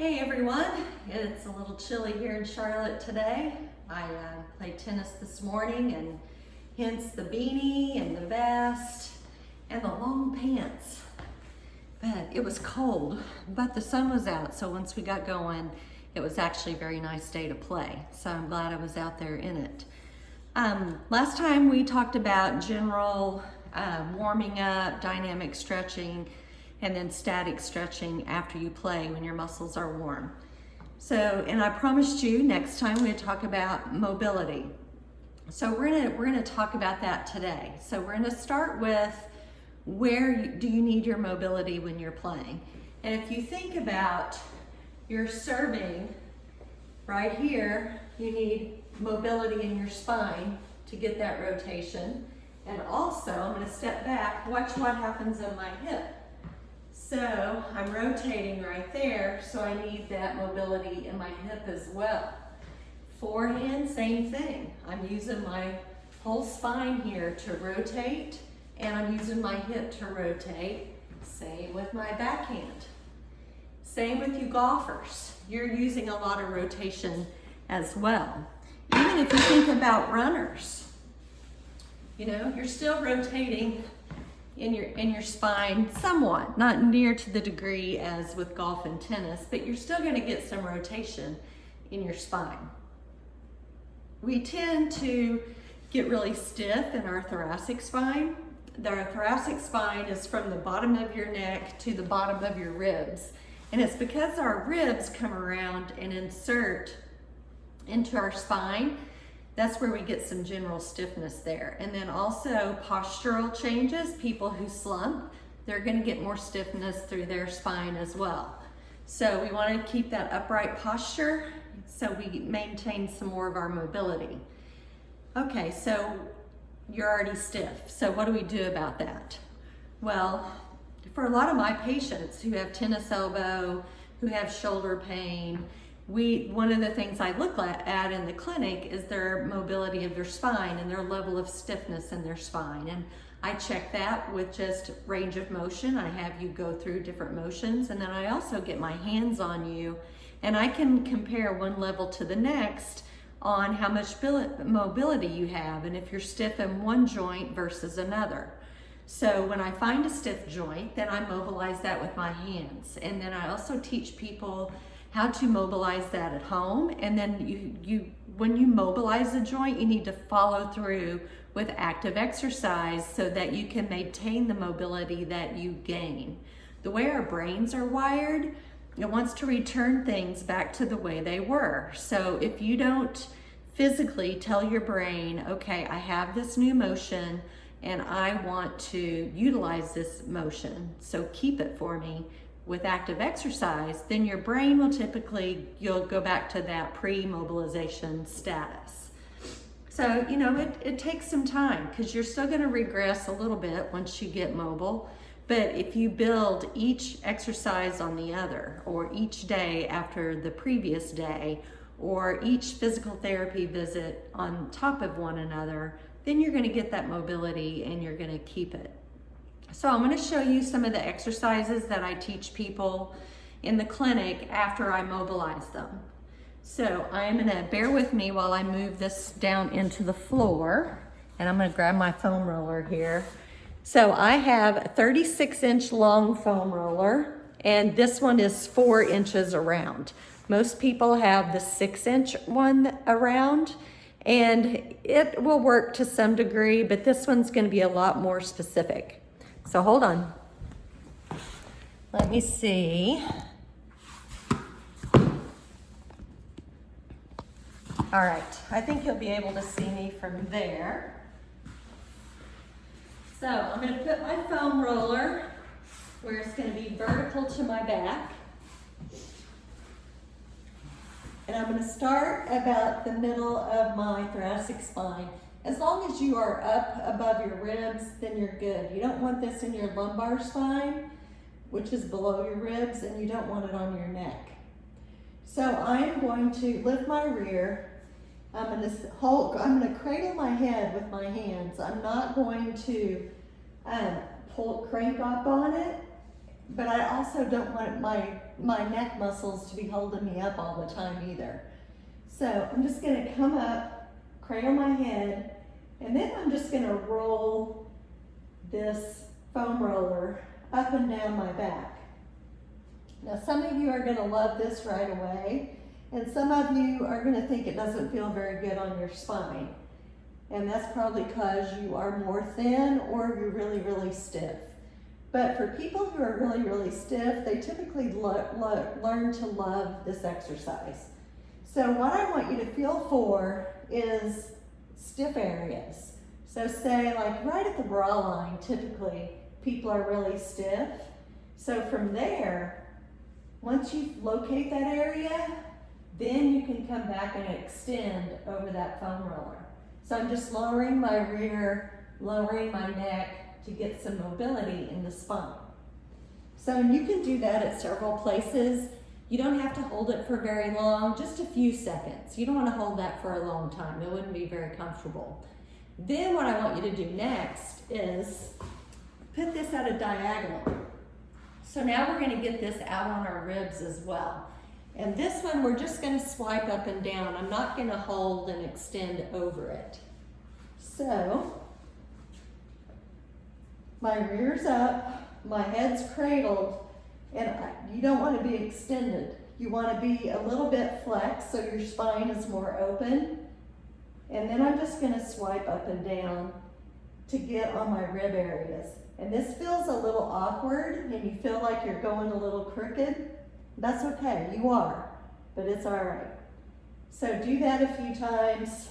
Hey everyone, it's a little chilly here in Charlotte today. I played tennis this morning and hence the beanie and the vest and the long pants. But it was cold, but the sun was out, so once we got going, it was actually a very nice day to play. So I'm glad I was out there in it. Last time we talked about general warming up, dynamic stretching, and then static stretching after you play when your muscles are warm. So, and I promised you next time we'd talk about mobility. So we're gonna talk about that today. So we're gonna start with where do you need your mobility when you're playing? And if you think about your serving right here, you need mobility in your spine to get that rotation. And also, I'm gonna step back, watch what happens in my hip. So I'm rotating right there, so I need that mobility in my hip as well. Forehand, same thing. I'm using my whole spine here to rotate, and I'm using my hip to rotate. Same with my backhand. Same with you golfers. You're using a lot of rotation as well. Even if you think about runners, you know, you're still rotating in your spine somewhat, not near to the degree as with golf and tennis, but you're still going to get some rotation in your spine. We tend to get really stiff in our thoracic spine. The thoracic spine is from the bottom of your neck to the bottom of your ribs. And it's because our ribs come around and insert into our spine. That's where we get some general stiffness there. And then also postural changes, people who slump, they're gonna get more stiffness through their spine as well. So we wanna keep that upright posture so we maintain some more of our mobility. Okay, so you're already stiff. So what do we do about that? Well, for a lot of my patients who have tennis elbow, who have shoulder pain, one of the things I look at in the clinic is their mobility of their spine and their level of stiffness in their spine. And I check that with just range of motion. I have you go through different motions, and then I also get my hands on you, and I can compare one level to the next on how much mobility you have and if you're stiff in one joint versus another. So when I find a stiff joint, then I mobilize that with my hands. And then I also teach people how to mobilize that at home. And then when you mobilize a joint, you need to follow through with active exercise so that you can maintain the mobility that you gain. The way our brains are wired, it wants to return things back to the way they were. So if you don't physically tell your brain, okay, I have this new motion and I want to utilize this motion, so keep it for me, with active exercise, then your brain will you'll go back to that pre-mobilization status. So, you know, it takes some time because you're still going to regress a little bit once you get mobile. But if you build each exercise on the other, or each day after the previous day, or each physical therapy visit on top of one another, then you're going to get that mobility and you're going to keep it. So I'm going to show you some of the exercises that I teach people in the clinic after I mobilize them. So I'm going to bear with me while I move this down into the floor, and I'm going to grab my foam roller here. So I have a 36-inch long foam roller, and this one is 4 inches around. Most people have the 6-inch one around, and it will work to some degree, but this one's going to be a lot more specific. So hold on. Let me see. All right, I think you'll be able to see me from there. So I'm going to put my foam roller where it's going to be vertical to my back. And I'm going to start about the middle of my thoracic spine. As long as you are up above your ribs, then you're good. You don't want this in your lumbar spine, which is below your ribs, and you don't want it on your neck. So I am going to lift my rear. I'm going to cradle my head with my hands. I'm not going to crank up on it. but I also don't want my neck muscles to be holding me up all the time either. So I'm just gonna come up, cradle my head, and then I'm just gonna roll this foam roller up and down my back. Now some of you are gonna love this right away, and some of you are gonna think it doesn't feel very good on your spine. And that's probably because you are more thin or you're really, really stiff. But for people who are really, really stiff, they typically learn to love this exercise. So what I want you to feel for is stiff areas. So say like right at the bra line, typically people are really stiff. So from there, once you locate that area, then you can come back and extend over that foam roller. So I'm just lowering my rear, lowering my neck to get some mobility in the spine. So you can do that at several places. You don't have to hold it for very long, just a few seconds. You don't want to hold that for a long time. It wouldn't be very comfortable. Then what I want you to do next is put this at a diagonal. So now we're going to get this out on our ribs as well. And this one we're just going to swipe up and down. I'm not going to hold and extend over it. So my rear's up, my head's cradled, and you don't want to be extended. You want to be a little bit flexed so your spine is more open. And then I'm just going to swipe up and down to get on my rib areas. And this feels a little awkward and you feel like you're going a little crooked. That's okay, you are, but it's all right. So do that a few times.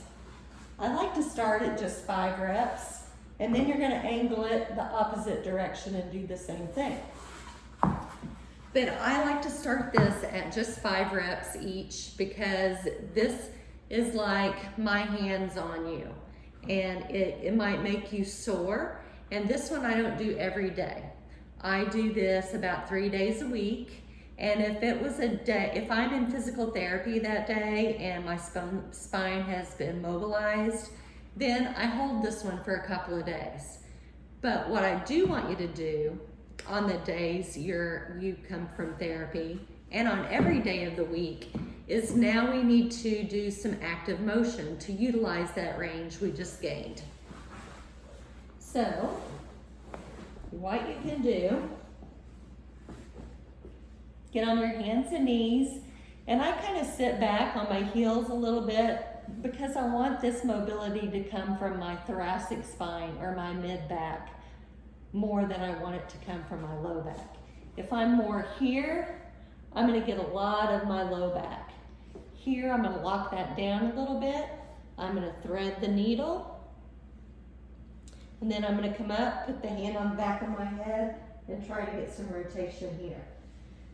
I like to start at just 5 reps, and then you're gonna angle it the opposite direction and do the same thing. But I like to start this at just 5 reps each because this is like my hands on you, and it might make you sore. And this one I don't do every day. I do this about 3 days a week. And if it was a day, if I'm in physical therapy that day and my spine has been mobilized, then I hold this one for a couple of days. But what I do want you to do on the days you come from therapy and on every day of the week is now we need to do some active motion to utilize that range we just gained. So what you can do, get on your hands and knees, and I kind of sit back on my heels a little bit because I want this mobility to come from my thoracic spine or my mid-back more than I want it to come from my low back. If I'm more here, I'm going to get a lot of my low back. Here, I'm going to lock that down a little bit. I'm going to thread the needle, and then I'm going to come up, put the hand on the back of my head, and try to get some rotation here.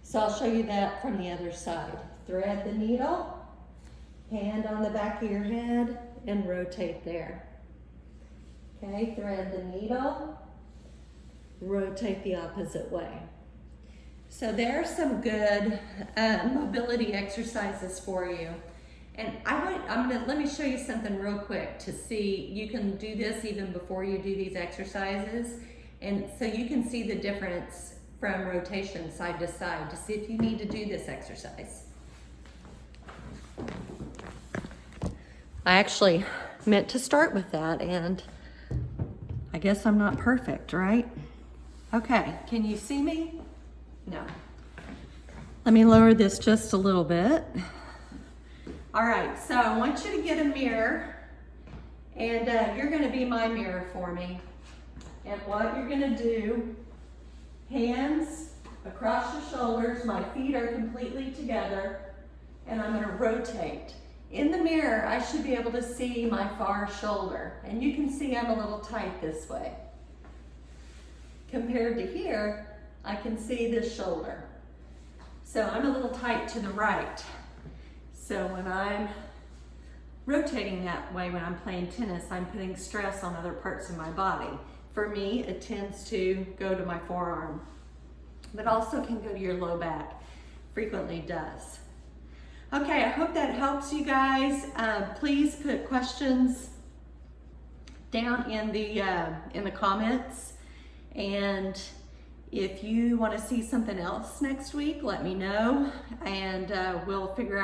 So I'll show you that from the other side. Thread the needle, hand on the back of your head, and rotate there. Okay, thread the needle, rotate the opposite way. So there are some good mobility exercises for you. And let me show you something real quick to see. You can do this even before you do these exercises. And so you can see the difference from rotation side to side to see if you need to do this exercise. I actually meant to start with that, and I guess I'm not perfect, right? Okay, can you see me? No. Let me lower this just a little bit. All right, so I want you to get a mirror, and you're gonna be my mirror for me. And what you're gonna do, hands across your shoulders, my feet are completely together, and I'm gonna rotate. In the mirror, I should be able to see my far shoulder, and you can see I'm a little tight this way. Compared to here, I can see this shoulder. So I'm a little tight to the right. So when I'm rotating that way when I'm playing tennis, I'm putting stress on other parts of my body. For me, it tends to go to my forearm, but also can go to your low back, frequently does. Okay, I hope that helps you guys. Please put questions down in the comments, and If you want to see something else next week, let me know, and we'll figure out